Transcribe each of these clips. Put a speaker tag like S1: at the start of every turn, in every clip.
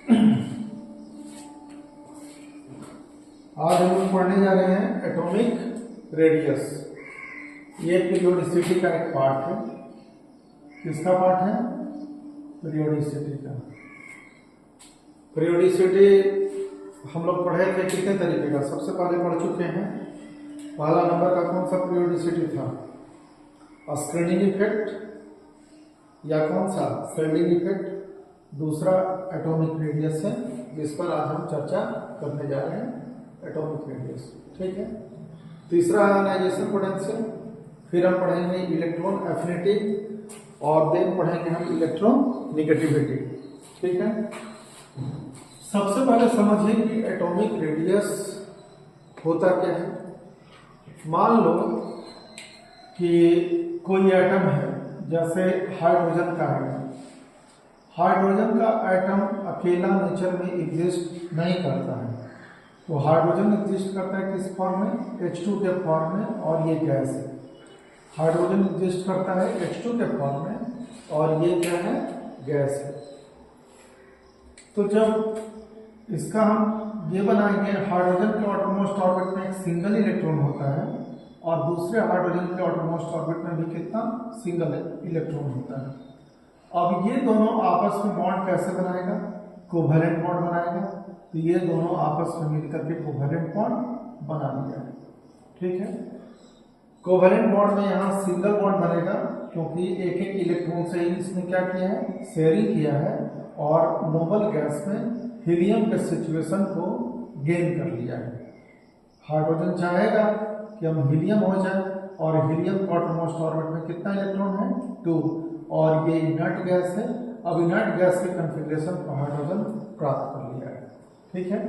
S1: आज हम लोग पढ़ने जा रहे हैं एटॉमिक रेडियस। ये पीरियोडिसिटी का एक पार्ट है। किसका पार्ट है? पीरियोडिसिटी का। पीरियोडिसिटी हम लोग पढ़े थे कितने तरीके का? सबसे पहले पढ़ चुके हैं। पहला नंबर का कौन सा पीरियोडिसिटी था? स्क्रीनिंग इफेक्ट या कौन सा? Shielding effect. दूसरा एटॉमिक रेडियस है, जिस पर आज हम चर्चा करने जा रहे हैं। एटॉमिक रेडियस, ठीक है। तीसरा आयनाइजेशन पोटेंशियल, फिर हम पढ़ेंगे इलेक्ट्रॉन एफिनिटी और देन पढ़ेंगे हम इलेक्ट्रॉन नेगेटिविटी, ठीक है। सबसे पहले समझिए कि एटॉमिक रेडियस होता क्या है। मान लो कि कोई एटम है, जैसे हाइड्रोजन का एटम। हाइड्रोजन का एटम अकेला नेचर में एग्जिस्ट नहीं करता है। तो हाइड्रोजन एग्जिस्ट करता है किस फॉर्म में? H2 के फॉर्म में, और ये गैस है। हाइड्रोजन एग्जिस्ट करता है H2 के फॉर्म में, और ये क्या है? गैस है। तो जब इसका हम ये बनाएंगे, हाइड्रोजन के आउटरमोस्ट ऑर्बिट में एक सिंगल इलेक्ट्रॉन होता है, और दूसरे हाइड्रोजन के आउटरमोस्ट ऑर्बिट में भी कितना? सिंगल इलेक्ट्रॉन होता है। अब ये दोनों आपस में बॉन्ड कैसे बनाएगा? कोवैलेंट बॉन्ड बनाएगा। तो ये दोनों आपस में मिलकर के कोवैलेंट बॉन्ड बना दिया है, ठीक है। कोवैलेंट बॉन्ड में यहाँ सिंगल बॉन्ड बनेगा, क्योंकि एक एक इलेक्ट्रॉन से ही इसने क्या किया है? शेयरिंग किया है, और नोबल गैस में हीलियम के सिचुएशन को गेन कर लिया है। हाइड्रोजन चाहेगा कि हम हीलियम हो जाए, और हीलियम के आउटरमोस्ट ऑर्बिट में कितना इलेक्ट्रॉन है? 2, और ये इनर्ट गैस है। अब इनर्ट गैस के कॉन्फ़िगरेशन को हाइड्रोजन प्राप्त कर लिया है, ठीक है।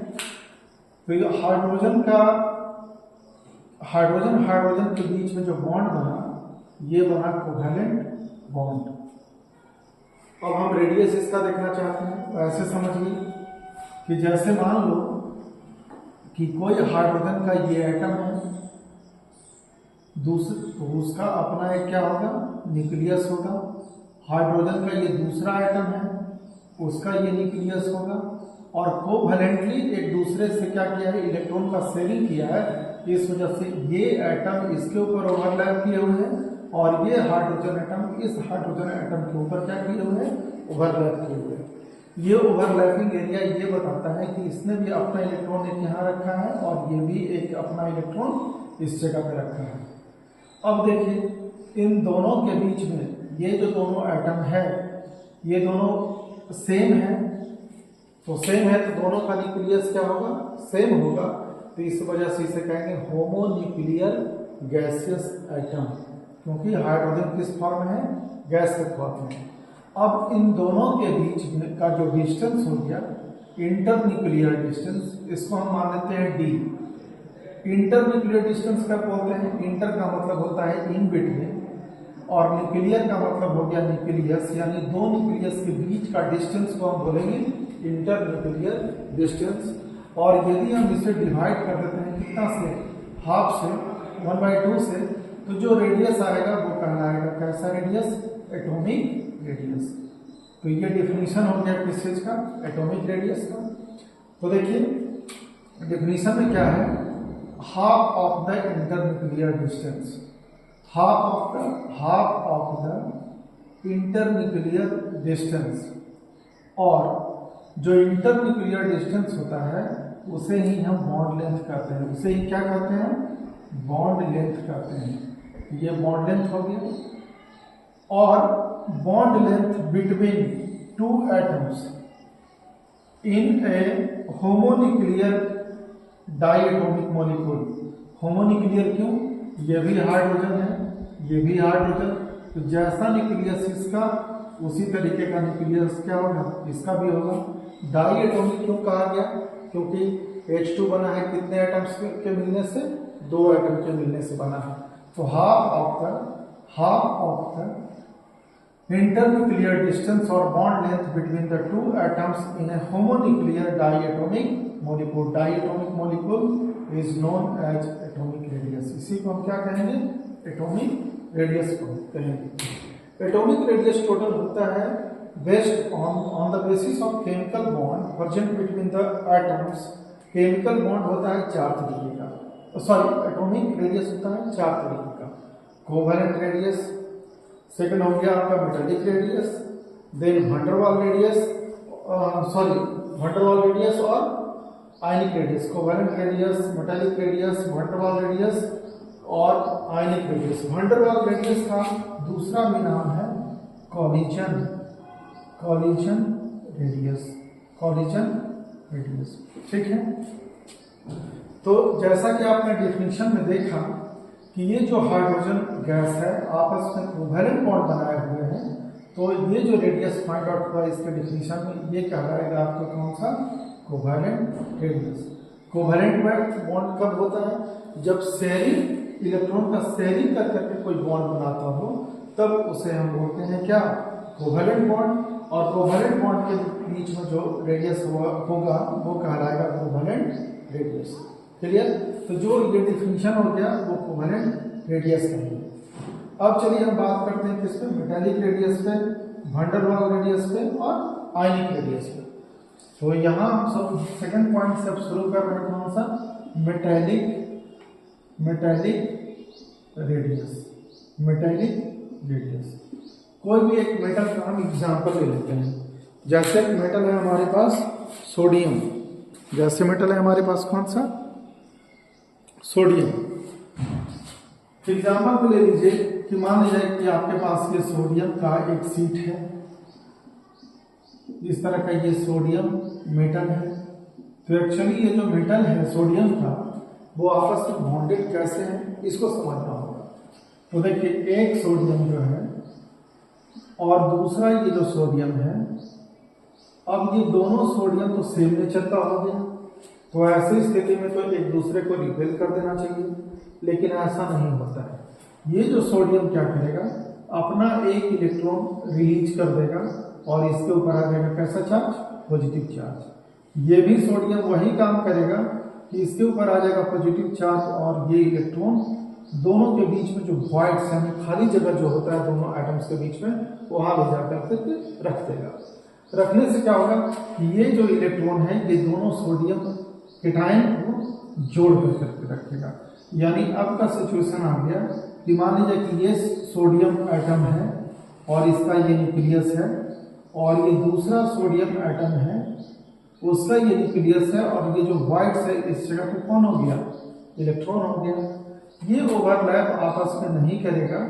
S1: तो ये हाइड्रोजन के बीच में जो बॉन्ड बना, ये बना कोवैलेंट बॉन्ड। अब हम रेडियस इसका देखना चाहते हैं। तो ऐसे समझिए कि जैसे मान लो कि कोई हाइड्रोजन का ये एटम है, तो उसका अपना एक क्या होगा? न्यूक्लियस होगा। हाइड्रोजन का ये दूसरा एटम है, उसका ये न्यूक्लियस होगा, और कोवैलेंटली एक दूसरे से क्या किया है? इलेक्ट्रॉन का शेयरिंग किया है। इस वजह से ये एटम इसके ऊपर ओवरलैप किए हुए हैं, और ये हाइड्रोजन एटम इस हाइड्रोजन एटम के ऊपर क्या किए हुए हैं? ओवरलैप किए हुए हैं। ये ओवरलैपिंग एरिया ये बताता है कि इसने भी अपना इलेक्ट्रॉन एक यहाँ रखा है, और ये भी एक अपना इलेक्ट्रॉन इस जगह पे रखा है। अब देखिए, इन दोनों के बीच में ये जो दोनों एटम है, ये दोनों सेम है। तो सेम है तो दोनों का न्यूक्लियस क्या होगा? सेम होगा। तो इस वजह से इसे कहेंगे होमोन्यूक्लियर गैसियस एटम, क्योंकि हाइड्रोजन किस फॉर्म में है? गैस के फॉर्म में। अब इन दोनों के बीच में का जो डिस्टेंस हो गया, इंटरन्यूक्लियर डिस्टेंस, इसको हम मान लेते हैं d। इंटरन्यूक्लियर डिस्टेंस क्या बोलते हैं? इंटर का मतलब होता है इन बिटवीन, और न्यूक्लियर का मतलब हो गया न्यूक्लियस, यानी दो न्यूक्लियस के बीच का डिस्टेंस को हम बोलेंगे इंटरन्यूक्लियर डिस्टेंस। और यदि हम इसे डिवाइड कर देते हैं कितना से? हाफ से, 1/2 से, तो जो रेडियस आएगा वो कहलाएगा कैसा रेडियस? Atomic radius. तो ये डेफिनेशन हो गया किस चीज का? एटॉमिक रेडियस का। तो देखिए डेफिनेशन में क्या है? Half of the internuclear distance. Half of the internuclear distance, और जो इंटरन्यूक्लियर डिस्टेंस होता है उसे ही हम बॉन्ड लेंथ कहते हैं। उसे ही क्या कहते हैं? बॉन्ड लेंथ कहते हैं। ये बॉन्ड लेंथ हो गया। और bond length between 2 atoms in a homonuclear diatomic molecule. Homonuclear क्यों? ये भी हाइड्रोजन है, ये भी हाइड्रोजन। तो जैसा न्यूक्लियस इसका, उसी तरीके का न्यूक्लियस क्या होगा? इसका भी होगा। डाई एटॉमिक क्यों कहा गया? क्योंकि H2 बना है कितने एटम्स के मिलने से? 2 एटम के मिलने से बना है। तो half of the internuclear distance और bond length between the 2 atoms in a homonuclear diatomic molecule. Diatomic molecule is known as atomic radius. इसी को हम क्या कहेंगे? एटॉमिक रेडियस को कहेंगे। एटॉमिक रेडियस टोटल होता है based on the basis of chemical bond present between the atoms. Chemical bond होता है 4 तरीके का, सॉरी एटॉमिक रेडियस होता है 4 तरीके का। कोवेलेंट रेडियस, सेकंड हो गया आपका metallic radius, then van der Waals radius, van der Waals radius और ionic radius. Covalent radius, metallic radius, van der Waals radius और आयनिक रेडियस। वंडरवाल रेडियस का दूसरा भी नाम है कॉलिजन रेडियस, कॉलिजन रेडियस। ठीक है, तो जैसा कि आपने डेफिनेशन में देखा कि ये जो हाइड्रोजन गैस है आपस में कोवेलेंट बॉन्ड बनाए हुए हैं, तो ये जो रेडियस फाइंड आउट हुआ इसके डेफिनेशन में ये कहलाएगा आपका कौन सा, कोवेलेंट रेडियस। कोवेलेंट बॉन्ड कब होता है, जब शेयरिंग इलेक्ट्रॉन का शेयरिंग कर करके कोई बॉन्ड बनाता हो, तब उसे हम बोलते हैं क्या, कोवेलेंट बॉन्ड। और कोवेलेंट बॉन्ड के बीच में जो रेडियस होगा वो कहलाएगा कोवेलेंट रेडियस। क्लियर, तो जो ये डिफिनीशन हो गया वो कोवेलेंट रेडियस का है। अब चलिए हम बात करते हैं किस पे, मेटालिक रेडियस पे, वंडरवाल रेडियस पे और आयनिक रेडियस पे। तो यहाँ हम सब सेकंड पॉइंट से अब शुरू कर रहे हैं, कौन सा, मेटालिक रेडियस। कोई भी एक मेटल का हम एग्जांपल ले लेते हैं। जैसे मेटल है हमारे पास सोडियम, जैसे मेटल है हमारे पास कौन सा, सोडियम। एग्जांपल को ले लीजिए कि मान लीजिए कि आपके पास ये सोडियम का एक सीट है, इस तरह का ये सोडियम मेटल है। तो एक्चुअली ये जो मेटल है सोडियम का वो आपस में बॉन्डेड कैसे है, इसको समझना होगा। तो देखिए एक सोडियम जो है और दूसरा ये जो सोडियम है, अब ये दोनों सोडियम तो सेम नेचर का हो गया, तो ऐसी स्थिति में तो एक दूसरे को रिपेल कर देना चाहिए, लेकिन ऐसा नहीं होता है। ये जो सोडियम क्या करेगा, अपना एक इलेक्ट्रॉन रिलीज कर देगा और इसके ऊपर आ जाएगा कैसा चार्ज, पॉजिटिव चार्ज। ये भी सोडियम वही काम करेगा कि इसके ऊपर आ जाएगा पॉजिटिव चार्ज और ये इलेक्ट्रॉन दोनों के बीच में जो वॉइड्स यानी खाली जगह जो होता है दोनों एटम्स के बीच में, वहां ले जाकर रख देगा। रखने से क्या होगा कि ये जो इलेक्ट्रॉन है ये दोनों सोडियम केटायन को जोड़ करके रखेगा। यानी अब का सिचुएशन आ गया कि मान लीजिए कि ये सोडियम एटम है और इसका ये न्यूक्लियस है, और ये दूसरा सोडियम एटम है उसका ये न्यूक्लियस है, और ये जो वॉइड्स है इस जगह पे कौन हो गया, इलेक्ट्रॉन हो गया। ये ओवरलैप आपस में नहीं करेगा,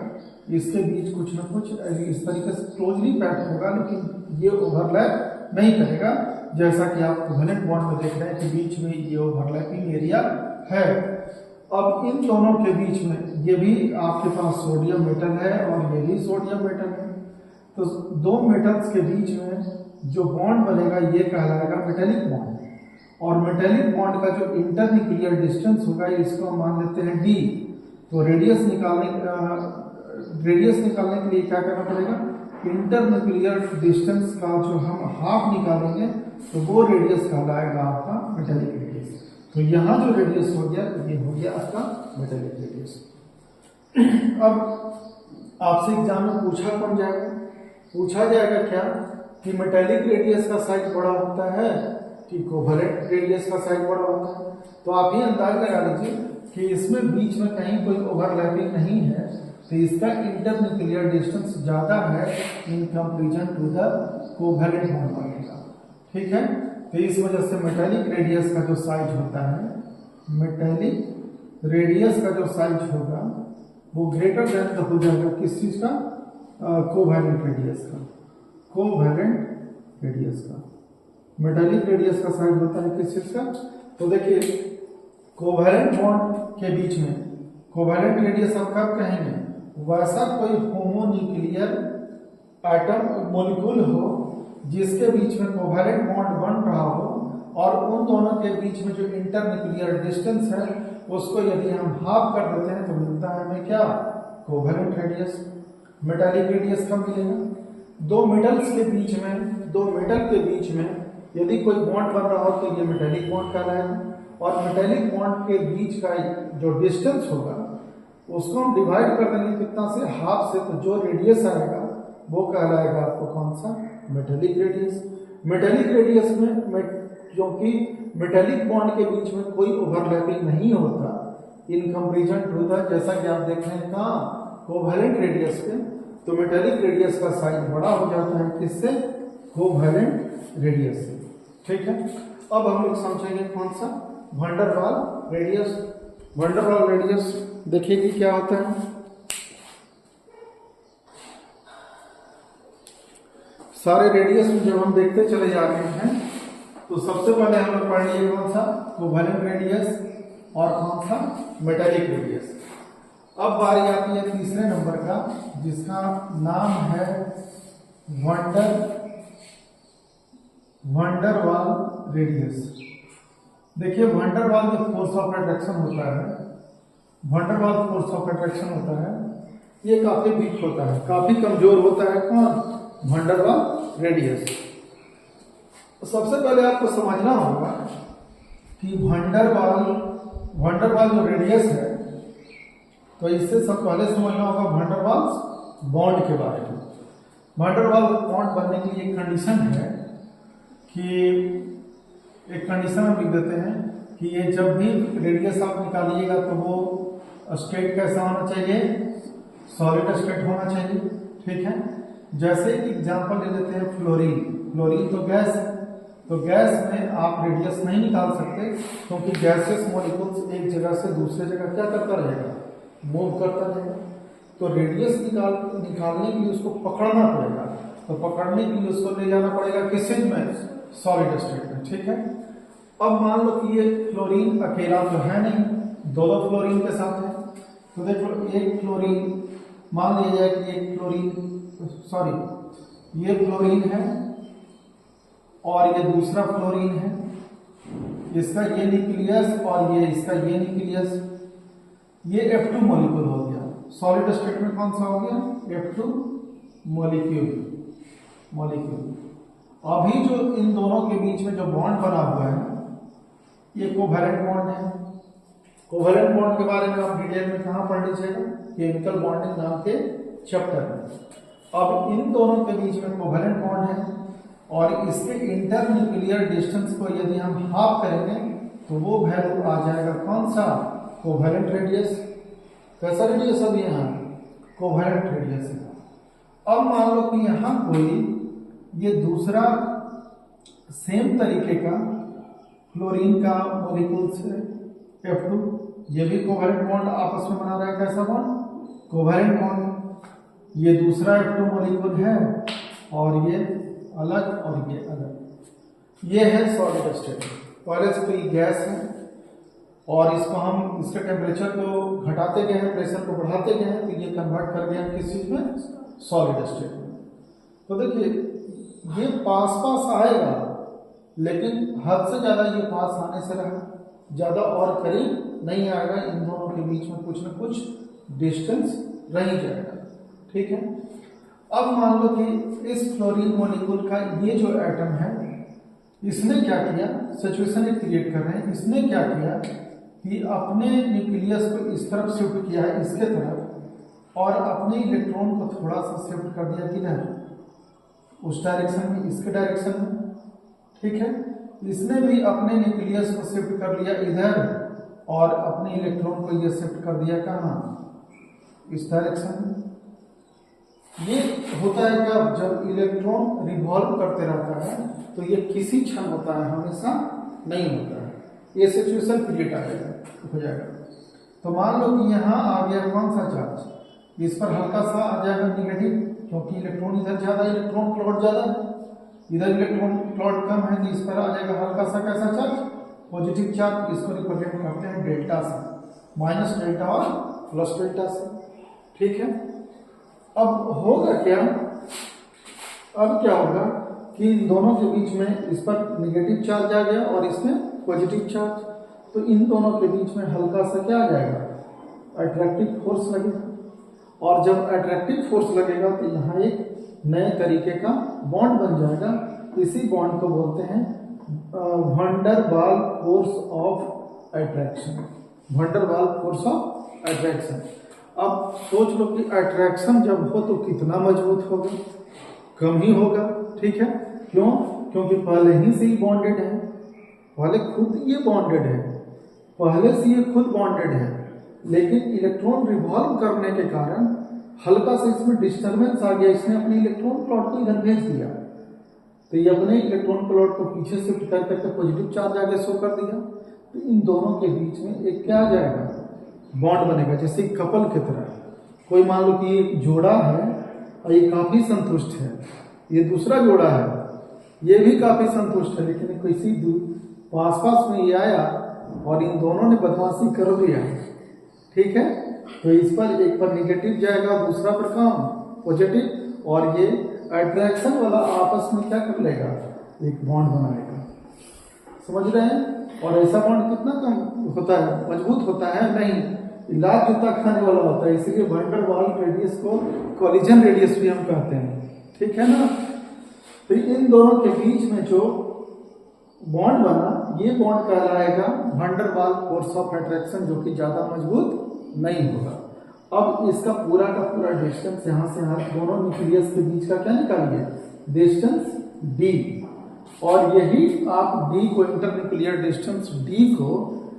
S1: इसके बीच कुछ ना कुछ इस तरीके से क्लोजली पैक्ड होगा, लेकिन ये ओवरलैप नहीं करेगा। जैसा कि आप कोवेलेंट बॉन्ड में देख रहे हैं कि बीच में ये ओवरलैपिंग एरिया है। अब इन दोनों के बीच में ये भी आपके पास सोडियम मेटल है और ये भी सोडियम मेटल है, तो दो मेटल्स के बीच में जो बॉन्ड बनेगा ये कहलाएगा मेटेलिक बॉन्ड। और मेटेलिक बॉन्ड का जो इंटरन्यूक्लियर डिस्टेंस होगा इसको हम मान लेते हैं d। तो रेडियस निकालने के लिए क्या करना पड़ेगा, इंटरन्यूक्लियर डिस्टेंस का जो हम हाफ निकालेंगे तो वो रेडियस कहलाएगा आपका मेटेलिक रेडियस। तो यहाँ जो रेडियस हो गया ये हो गया आपका मेटेलिक रेडियस। अब आपसे एग्जाम में पूछा जाएगा क्या कि मेटेलिक रेडियस का साइज बड़ा होता है कि कोवेलेंट रेडियस का साइज बड़ा होता है। तो आप ये अंदाज लगा लीजिए कि इसमें बीच में कहीं कोई ओवरलैपिंग नहीं है, तो इसका इंटरन्यूक्लियर डिस्टेंस ज्यादा है in comparison to the covalent bond बनेगा। ठीक है, तो इस वजह से मेटेलिक रेडियस का जो साइज होता है, मेटेलिक रेडियस का जो साइज होगा वो ग्रेटर देन हो जाएगा किस चीज का, कोवेलेंट रेडियस का। कोवेलेंट रेडियस का मेटेलिक रेडियस का साइज होता है किस चीज का, तो देखिए कोवेलेंट बॉन्ड के बीच में कोवेलेंट रेडियस आप कब कहेंगे, वैसा कोई होमोन्यूक्लियर एटम मॉलिक्यूल हो जिसके बीच में कोवेलेंट बॉन्ड बन रहा हो और उन दोनों के बीच में जो इंटरन्यूक्लियर डिस्टेंस है उसको यदि हम हाफ कर देते हैं तो मिलता है हमें क्या, कोवेलेंट रेडियस। मेटेलिक रेडियस कब मिलेगा, दो मेटल्स के बीच में, दो मेटल के बीच में यदि कोई बॉन्ड बन रहा हो तो ये मेटेलिक बॉन्ड कहलाएगा, और मेटेलिक बॉन्ड के बीच का जो डिस्टेंस होगा उसको हम डिवाइड कर देंगे कितना से, हाफ से, तो जो रेडियस आएगा वो कहलाएगा आपको कौन सा, मेटेलिक रेडियस। मेटेलिक रेडियस में क्योंकि मेटेलिक बॉन्ड के बीच में कोई ओवरलैपिंग नहीं होता इन कंपेरिजन टू द, जैसा कि आप देख रहे हैं कहाँ कोवैलेंट रेडियस पे, तो मेटेलिक रेडियस का साइज बड़ा हो जाता है किससे, कोवैलेंट रेडियस से। ठीक है, अब हम लोग समझेंगे कौन सा, van der Waal radius. Van der Waal radius देखिए कि क्या होता है। सारे रेडियस में जब हम देखते चले जा रहे हैं तो सबसे पहले हम लोग पढ़ लिए कौन सा, कोवैलेंट रेडियस और कौन सा, मेटेलिक रेडियस। अब बारी आती है तीसरे नंबर का जिसका नाम है वैन डर वाल रेडियस। देखिए वैन डर वाल जो फोर्स ऑफ अट्रैक्शन होता है, वैन डर वाल फोर्स ऑफ अट्रैक्शन होता है, ये काफी वीक होता है, काफी कमजोर होता है। कौन, वैन डर वाल रेडियस। सबसे पहले आपको समझना होगा कि वैन डर वाल जो रेडियस है, तो इससे सब पहले समझना होगा वैन डर वाल्स बॉन्ड के बारे में। वैन डर वाल बॉन्ड बनने की एक कंडीशन है कि एक कंडीशन हम लिख देते हैं कि ये जब भी रेडियस आप निकालिएगा तो वो स्टेट कैसा होना चाहिए, सॉलिड स्टेट होना चाहिए। ठीक है, जैसे एग्जांपल ले लेते हैं फ्लोरीन। फ्लोरीन तो गैस है, तो गैस में आप रेडियस नहीं निकाल सकते क्योंकि गैसेस मॉलिक्यूल्स एक जगह से दूसरे जगह क्या करता रहेगा, मूव करता रहेगा। तो रेडियस निकालने के लिए उसको पकड़ना पड़ेगा, तो पकड़ने के लिए उसको ले जाना पड़ेगा किस चीज में, सॉलिड स्टेट में। ठीक है, अब मान लो कि ये फ्लोरीन अकेला तो है नहीं, दो फ्लोरीन के साथ है, तो देखो एक फ्लोरीन, मान लिया जाए कि एक फ्लोरीन, सॉरी ये फ्लोरीन है और ये दूसरा फ्लोरीन है, इसका ये न्यूक्लियस और ये इसका ये न्यूक्लियस, ये F2 मॉलिक्यूल हो गया। सॉलिड स्टेट में कौन सा हो गया, F2 मॉलिक्यूल। अभी जो इन दोनों के बीच में जो बॉन्ड बना हुआ है ये कोवैलेंट बॉन्ड है। कोवैलेंट बॉन्ड के बारे में आप डिटेल में कहाँ पढ़ लीजिएगा, केमिकल बॉन्डिंग नाम के चैप्टर में। अब इन दोनों के बीच में कोवैलेंट बॉन्ड है और इसके इंटरन्यूक्लियर डिस्टेंस को यदि हम हाफ करेंगे तो वो वैल्यू आ जाएगा कौन सा, कोवैलेंट रेडियस। कैसा रेडियस, अभी यहाँ कोवैलेंट रेडियस है। अब मान लो कि यहाँ कोई ये दूसरा सेम तरीके का फ्लोरीन का मॉलिक्यूल से F2, ये भी कोवैलेंट बॉन्ड आपस में बना रहा है। कैसा बॉन्ड, कोवैलेंट बॉन्ड। ये दूसरा F2 मॉलिक्यूल है और ये अलग और ये अलग। ये है सॉलिड स्टेट। पहले से तो ये गैस है और इसको हम इसके टेम्परेचर को घटाते गए हैं, प्रेशर को बढ़ाते गए हैं, तो ये कन्वर्ट कर गया किस चीज में, सॉलिड स्टेट में। तो देखिए ये पास आएगा लेकिन हद से ज्यादा ये पास आने से रहा, ज्यादा और करीब नहीं आएगा। इन दोनों के बीच में कुछ न कुछ डिस्टेंस रह ही जाएगा। ठीक है, अब मान लो कि इस फ्लोरीन मॉलिक्यूल का ये जो एटम है, इसने क्या किया, सिचुएशन क्रिएट कर रहे हैं, इसने क्या किया कि अपने न्यूक्लियस को इस तरफ शिफ्ट किया है, इसके तरफ, और अपने इलेक्ट्रॉन को थोड़ा सा शिफ्ट कर दिया किधर, उस डायरेक्शन में, इसके डायरेक्शन में। ठीक है, इसने भी अपने न्यूक्लियस को शिफ्ट कर लिया इधर और अपने इलेक्ट्रॉन को ये शिफ्ट कर दिया कहाँ, इस डायरेक्शन में। ये होता है क्या, जब इलेक्ट्रॉन रिवॉल्व करते रहता है तो ये किसी क्षण होता है, हमेशा नहीं होता है। ये सिचुएशन क्रिएट हो जाएगा। तो मान लो कि यहाँ आ गया कौन सा चार्ज, इस पर हल्का सा आ जाएगा निगेटिव, क्योंकि इलेक्ट्रॉन इधर ज्यादा, इलेक्ट्रॉन प्लॉट ज्यादा है, इधर इलेक्ट्रॉन प्लॉट कम है, तो इस पर आ जाएगा हल्का सा कैसा चार्ज, पॉजिटिव चार्ज। इसको रिप्रेजेंट करते हैं डेल्टा से, माइनस डेल्टा और प्लस डेल्टा से। ठीक है, अब होगा क्या, अब क्या होगा कि इन दोनों के बीच में इस पर निगेटिव चार्ज आ गया और इसमें पॉजिटिव चार्ज, तो इन दोनों के बीच में हल्का सा क्या आ जाएगा, अट्रैक्टिव फोर्स लगेगा। और जब अट्रैक्टिव फोर्स लगेगा तो यहाँ एक नए तरीके का बॉन्ड बन जाएगा। इसी बॉन्ड को बोलते हैं वैन डर वाल force of attraction. Van der वाल फोर्स ऑफ अट्रैक्शन। अब सोच लो कि अट्रैक्शन जब हो तो कितना मजबूत होगा, कम ही होगा। ठीक है, क्यों? क्योंकि पहले ही से ही बॉन्डेड है, पहले खुद ये बॉन्डेड है, पहले से ये खुद बॉन्डेड है, लेकिन इलेक्ट्रॉन रिवॉल्व करने के कारण हल्का सा इसमें डिस्टर्बेंस आ गया, इसने अपने इलेक्ट्रॉन प्लॉट को इधर भेज दिया, तो ये अपने इलेक्ट्रॉन प्लॉट को पीछे शिफ्ट कर करके पॉजिटिव चार्ज आगे शो कर दिया। तो इन दोनों के बीच में एक क्या आ जाएगा, बॉन्ड बनेगा, जैसे कपल की तरह। कोई मान लो कि एक जोड़ा है और ये काफी संतुष्ट है, ये दूसरा जोड़ा है, ये भी काफी संतुष्ट है, लेकिन किसी पास में ये आया और इन दोनों ने बदमाशी कर दिया। ठीक है, तो इस पर एक पर निगेटिव जाएगा, दूसरा पर काम पॉजिटिव, और ये अट्रैक्शन वाला आपस में क्या कर लेगा, एक बॉन्ड बनाएगा। समझ रहे हैं? और ऐसा बॉन्ड कितना कम होता है, मजबूत होता है? नहीं, लाख जूता खाने वाला होता है, इसलिए वैन डर वाल्स रेडियस को कोलिजन रेडियस भी हम कहते हैं। ठीक है ना? तो इन दोनों के बीच में जो बॉन्ड बना, ये बॉन्ड कहलाएगा van der Waals force of attraction, जो कि ज्यादा मजबूत नहीं होगा। अब इसका पूरा का पूरा डिस्टेंस यहाँ से यहाँ दोनों न्यूक्लियस के बीच का क्या निकालिए, डिस्टेंस d, और यही आप d को, इंटरन्यूक्लियर डिस्टेंस d को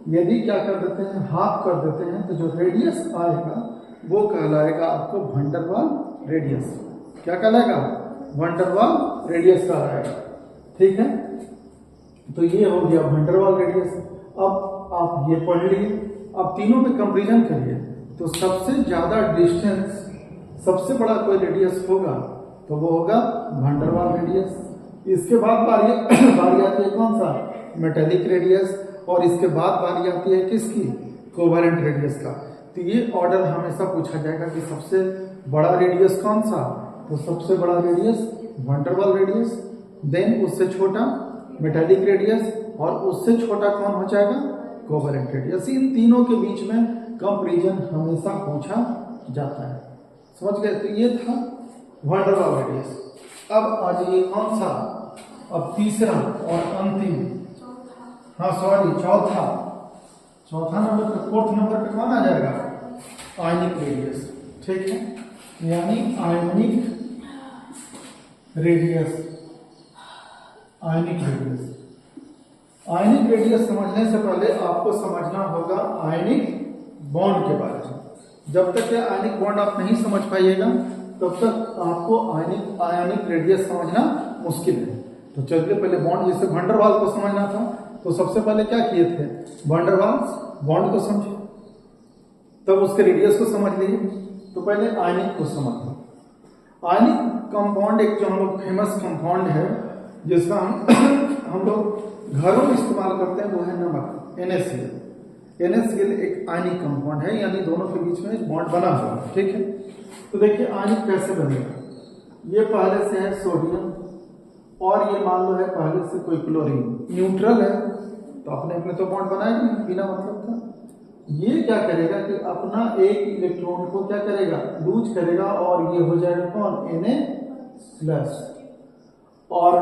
S1: यदि क्या कर देते हैं, हाफ कर देते हैं, तो जो रेडियस आएगा वो कहलाएगा आपको वैन डर वाल्स रेडियस। क्या कहलाएगा? वैन डर वाल्स रेडियस कहलाएगा। ठीक है, तो ये हो गया वैन डर वाल्स रेडियस। अब आप ये पढ़ लिए, अब तीनों में कंपेरिजन करिए, तो सबसे ज्यादा डिस्टेंस, सबसे बड़ा कोई रेडियस होगा तो वो होगा वैन डर वाल्स रेडियस। इसके बाद बारी आती है कौन सा, मेटेलिक रेडियस, और इसके बाद बारी आती है किसकी, कोवेलेंट रेडियस का। तो ये ऑर्डर हमेशा पूछा जाएगा कि सबसे बड़ा रेडियस कौन सा, तो सबसे बड़ा radius van der Waals radius, then उससे छोटा मेटेलिक रेडियस, और उससे छोटा कौन हो जाएगा, कोवेलेंट रेडियस। इन तीनों के बीच में कंपैरिजन हमेशा पूछा जाता है। समझ गए? तो ये था वैन डर वाल्स रेडियस। अब आ जाइए कौन सा, अब तीसरा और अंतिम, हाँ सॉरी चौथा नंबर पे, फोर्थ नंबर पे कौन आ जाएगा, आयनिक रेडियस। ठीक है, यानी आयनिक रेडियस। आयनिक रेडियस समझने से पहले आपको समझना होगा आयनिक बॉन्ड के बारे में। जब तक ये आयनिक बॉन्ड आप नहीं समझ पाइएगा तब तक आपको आयनिक रेडियस समझना मुश्किल है। तो चलिए पहले बॉन्ड, जैसे वैन डर वाल्स को समझना था तो सबसे पहले क्या किए थे, वैन डर वाल्स बॉन्ड को समझे, तब उसके रेडियस को समझ लिए। तो पहले आयनिक को समझ लो। आयनिक कंपाउंड एक जो हम लोग फेमस कंपाउंड है, जिसका हम लोग घरों में इस्तेमाल करते हैं, वो है नमक, NaCl। NaCl एक आयनिक कंपाउंड है, यानी दोनों के बीच में बॉन्ड बना हुआ है। ठीक है, तो देखिए आयनिक कैसे बनेगा। ये पहले से है सोडियम, और ये मान लो है पहले से कोई क्लोरीन, न्यूट्रल है, तो अपने अपने तो बॉन्ड बनाएगा नहीं बिना मतलब का। ये क्या करेगा कि अपना एक इलेक्ट्रॉन को क्या करेगा, लूज करेगा, और ये हो जाएगा कौन, Na+। और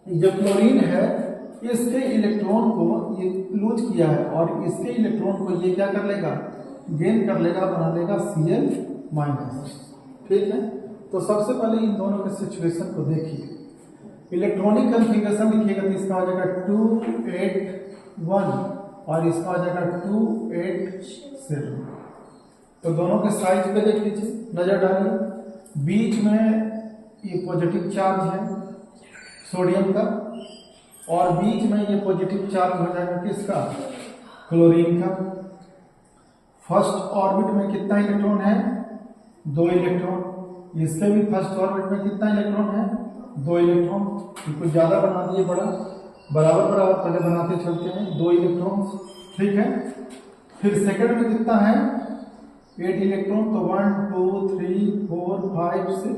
S1: जो क्लोरीन है इसके इलेक्ट्रॉन को ये लूज किया है, और इसके इलेक्ट्रॉन को ये क्या कर लेगा, गेन कर लेगा, बना लेगा Cl-। ठीक है, तो सबसे पहले इन दोनों के सिचुएशन को देखिए। इलेक्ट्रॉनिक कन्फिगरेशन लिखिएगा तो इसका आ जाएगा 281 और इसका आ जाएगा 287। तो दोनों के साइज पे देख लीजिए, नजर डालिए। बीच में ये पॉजिटिव चार्ज है सोडियम का, और बीच में ये पॉजिटिव चार्ज हो जाएगा किसका, क्लोरीन का। फर्स्ट ऑर्बिट में कितना इलेक्ट्रॉन है, 2 इलेक्ट्रॉन। इसके भी फर्स्ट ऑर्बिट में कितना इलेक्ट्रॉन है, 2 इलेक्ट्रॉन। कुछ ज्यादा बना दिए, बड़ा बराबर पहले बनाते चलते हैं, 2 इलेक्ट्रॉन। ठीक है, फिर सेकंड में कितना है, 8 इलेक्ट्रॉन। तो 1 2 3 4 5 6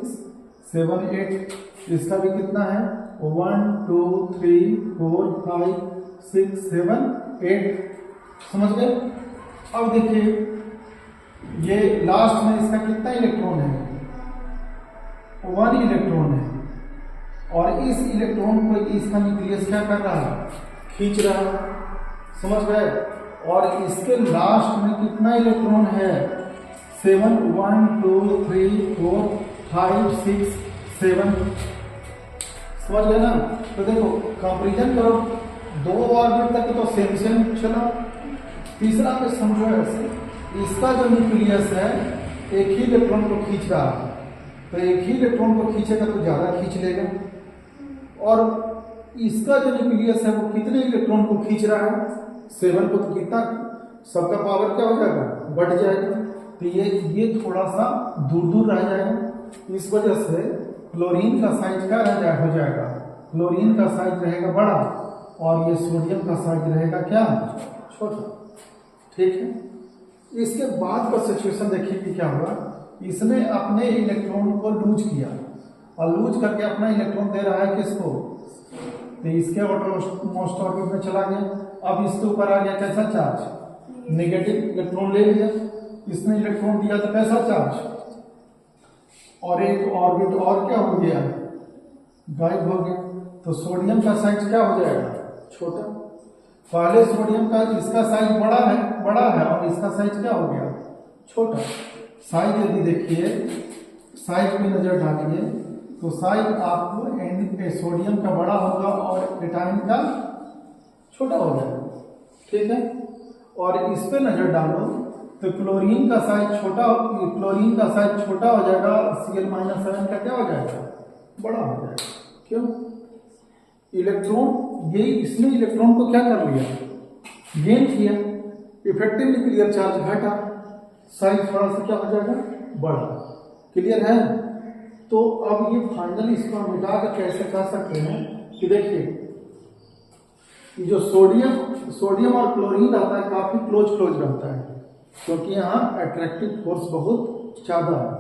S1: 7 8। इसका भी कितना है, 1 2 3 4 5 6 7 8। समझ गए? अब देखिए ये लास्ट में इसका कितना इलेक्ट्रॉन है, 1 इलेक्ट्रॉन है, और इस इलेक्ट्रॉन को इसका न्यूक्लियस क्या कर रहा है, खींच रहा है। समझ गए? और इसके लास्ट में कितना इलेक्ट्रॉन है, 7 1 2 3 4 5 6 7। समझ गए ना? तो देखो कंपेरिजन करो, 2 ऑर्बिट तक तो सेम सेम चला। तीसरा पे समझो ऐसे, इसका जो न्यूक्लियस है एक ही इलेक्ट्रॉन को खींच रहा है, तो एक ही इलेक्ट्रॉन को खींचेगा तो ज्यादा खींच लेगा। और इसका जो न्यूक्लियस है वो कितने इलेक्ट्रॉन को खींच रहा है? 7 को। तो कितना सबका पावर क्या हो जाएगा? बढ़ जाएगा। तो ये थोड़ा सा दूर दूर रह जाएगा। इस वजह से क्लोरीन का साइज क्या हो जाएगा? क्लोरीन का साइज रहेगा बड़ा और ये सोडियम का साइज रहेगा क्या? छोटा। ठीक है। इसके बाद का सिचुएशन देखिए कि क्या हुआ। इसने अपने इलेक्ट्रॉन को लूज किया और लूज करके अपना इलेक्ट्रॉन दे रहा है किसको? तो इसके मोस्ट ऑर्बिट में चला गया। अब इसके ऊपर आ गया कैसा चार्ज? नेगेटिव इलेक्ट्रॉन ले लिया। इसने इलेक्ट्रॉन दिया तो कैसा चार्ज? और एक ऑर्बिट और क्या हो गया? गायब हो गया। तो सोडियम का साइज क्या हो जाएगा? छोटा। पहले सोडियम का इसका साइज बड़ा है और इसका साइज क्या हो गया? छोटा। साइज यदि देखिए, साइज पे नजर डालिए तो साइज आपको सोडियम का बड़ा होगा और एटाइन का छोटा हो जाएगा। ठीक है। और इस पे नजर डालो तो क्लोरीन का साइज छोटा हो जाएगा, Cl-7 का क्या हो जाएगा? बड़ा हो जाएगा। क्यों? इलेक्ट्रॉन, ये इसने इलेक्ट्रॉन को क्या कर लिया? गेन किया। इफेक्टिव न्यूक्लियर चार्ज घटा, साइज थोड़ा सा क्या हो जाएगा? बड़ा। क्लियर है? तो अब ये फाइनली इसको हम मिटा कर कैसे कह सकते हैं कि देखिए जो सोडियम और क्लोरीन रहता है काफी क्लोज रहता है, क्योंकि यहाँ अट्रैक्टिव फोर्स बहुत ज्यादा है।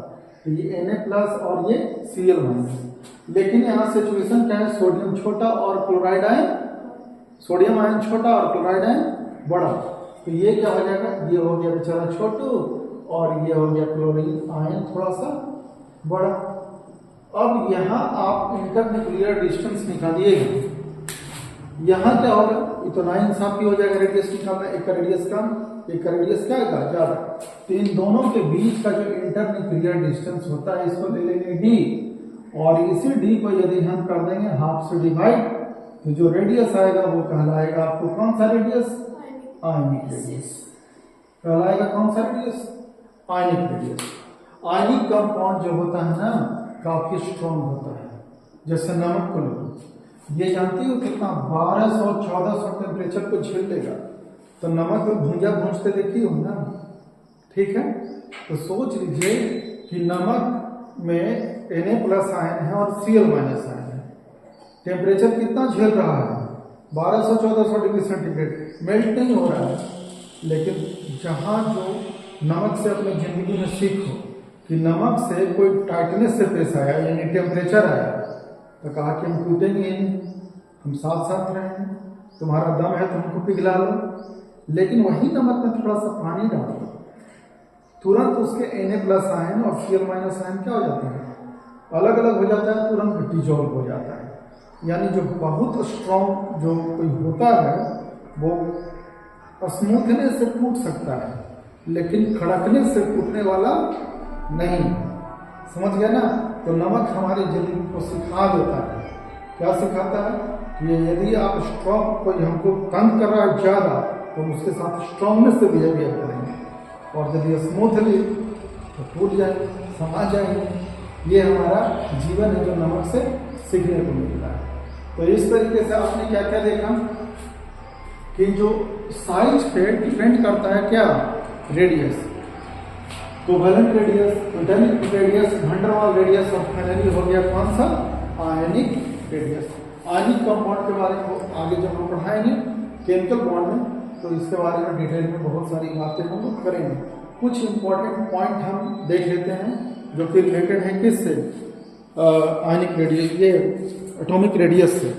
S1: तो ये Na+ और ये Cl-। लेकिन यहाँ सिचुएशन क्या है? सोडियम छोटा और क्लोराइड आयन, सोडियम आयन छोटा और क्लोराइड आयन बड़ा। तो ये क्या हो जाएगा? ये हो गया बेचारा छोटू और ये हो गया क्लोरीन आयन थोड़ा सा बड़ा। अब यहाँ आप इंटरन्यूक्लियर डिस्टेंस निकालिएगा। यहाँ क्या होगा? इतना इंसाफी हो जाएगा रेडियस निकालना। एक का रेडियस कम, एक का रेडियस क्या होगा? ज्यादा। तो इन दोनों के बीच का जो इंटरन्यूक्लियर डिस्टेंस होता है इसको ले लेंगे d, और इसी d को यदि हम कर देंगे हाफ से डिवाइड, तो जो रेडियस आएगा वो कहलाएगा आपको कौन सा रेडियस? आयनिक रेडियस कहलाएगा। कौन सा radius? Ionic radius. Ionic compound जो होता है ना काफी स्ट्रॉन्ग होता है। जैसे नमक को लो, ये जानती हो कितना 1200-1400 टेम्परेचर को झेल लेगा। तो नमक में भूंजते देखी हो ना? ठीक है। तो सोच लीजिए कि नमक में Na+ आयन है और Cl- आयन है। टेम्परेचर कितना झेल रहा है? 1200-1400 डिग्री सेंटीग्रेड। मेल्ट नहीं हो रहा है। लेकिन जहां जो नमक से अपनी जिंदगी में सीखो कि नमक से कोई टाइटनेस से पेश आया, यानी टेम्परेचर आया, तो कहा कि हम टूटेंगे नहीं, हम साथ साथ रहेंगे, तुम्हारा दम है तो हमको पिघला लो। लेकिन वही नमक में थोड़ा सा पानी डाल दो, तुरंत उसके Na+ आयन और Cl- आयन क्या हो जाता है? अलग अलग हो जाता है, तुरंत डिजॉल्व हो जाता है। यानी जो बहुत स्ट्रॉन्ग जो कोई होता है वो स्मूथनेस से टूट सकता है, लेकिन खड़कने से टूटने वाला नहीं। समझ गया ना? तो नमक हमारी जिंदगी को सिखा देता है। क्या सिखाता है? कि यदि आप स्ट्रॉन्ग, कोई हमको तंग कर रहा है ज्यादा, तो उसके साथ स्ट्रॉन्गनेस से बिहेवियर करेंगे, और यदि स्मूथली तो टूट जाएंगे, समा जाएंगे। ये हमारा जीवन है जो नमक से सीखने को मिलता है। तो इस तरीके से आपने क्या क्या देखा कि जो साइज पे डिपेंड करता है क्या? Radius, covalent radius, internal radius, van der Waal radius, और फाइनली हो गया कौन सा? Ionic radius. आयनिक कंपाउंड के बारे में आगे जब हम पढ़ाएंगे केमिकल बॉन्ड में, तो इसके बारे में डिटेल में बहुत सारी बातें हम लोग करेंगे। कुछ इंपॉर्टेंट पॉइंट हम देख लेते हैं जो कि रिलेटेड है किससे? आयनिक रेडियस, ये एटॉमिक रेडियस से।